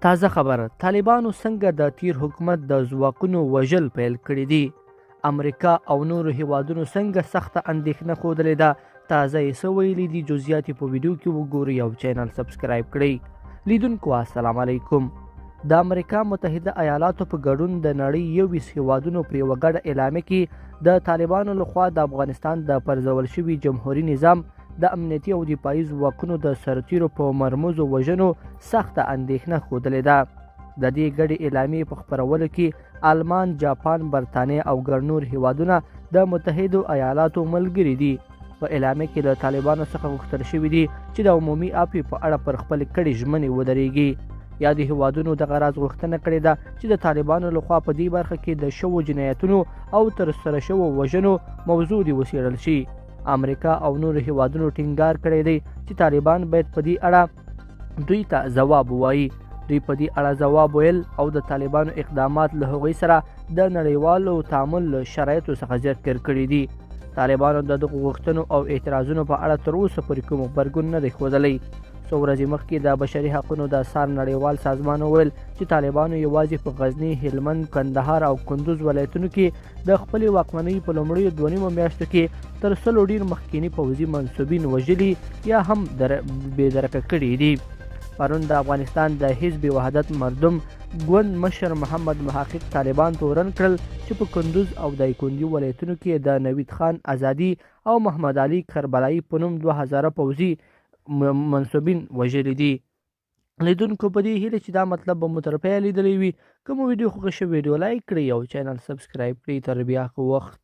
تازه خبر، طالبانو څنګه د تیر حکومت د ځواکونو وژل پیل کړي دي؟ امریکا او نورو هیوادونو څنګه سخته اندېښنه ښودلې ده؟ تازه یې څه ویلي دي؟ جزئیات په ویډیو کې وګورئ او چینل سبسکرایب کړئ. لیدونکو السلام علیکم. د امریکا متحده ایالاتو په ګډون د نړۍ 21 هیوادونو پر یوه ګډه اعلامیه کې د طالبانو لخوا د افغانستان د پرځول شوي جمهوري نظام د امنیتي او دفاعي ځواکونو د سرتیرو په مرموزو وژنو سخته اندېښنه ښودلې ده. د دې ګډې اعلامیې په خپرولو کې آلمان، جاپان، برطانیه او ګڼ نور هیوادونه د متحدو ایالاتو ملګري دي. په اعلامیه کې له طالبانو څخه غوښتل شوي دي چې د عمومي عفوې په اړه پر خپلې کړې ژمنې ودرېږي. یادې هیوادونو دغه راز غوښتنه کړې ده چې د طالبانو لخوا په دې برخه کې د شوو جنایتونو او ترسره شوو وژنو موضوع دې وڅېړل شي. امریکا او نورو هیوادونو ټینګار کړی دی چې طالبان باید په دې اړه دوی ته ځواب ووایي. دوی په دې اړه ځواب ویل او د طالبانو اقدامات له هغوی سره د نړیوالو تعامل له شرایطو څخه ذکر کړي دي. طالبانو د دغو غوښتنو او اعتراضونو په اړه تر اوسه پورې کوم غبرګون نه دی ښودلی. څو ورځې مخکې د بشري حقونو د څار نړیوال سازمان وویل چې طالبانو یوازې په غزني، هلمند، کندهار او کندوز ولایتونو کې د خپلې واکمنۍ په لومړیو 2.5 میاشتو کې تر 100 ډېر مخکیني پوځي منصوبین وژلي یا هم بېدرکه کړي دي. پرون د افغانستان د حزب وحدت مردم ګوند مشر محمد محقق طالبان تورن کړل چې په کندوز او دایکنډي ولایتونو کې د نوید خان آزادي او محمد علي کربلایي په نوم 2000 پوځي منصوبین وژلي دي. لیدونکو په دې هیله چې دا مطلب به مو تر پایه لیدلی وي. که مو ویډیو خوښه شوې ویډیو لایک کړئ او چینل سبسکرایب کړئ. تر بیا ښه وخت.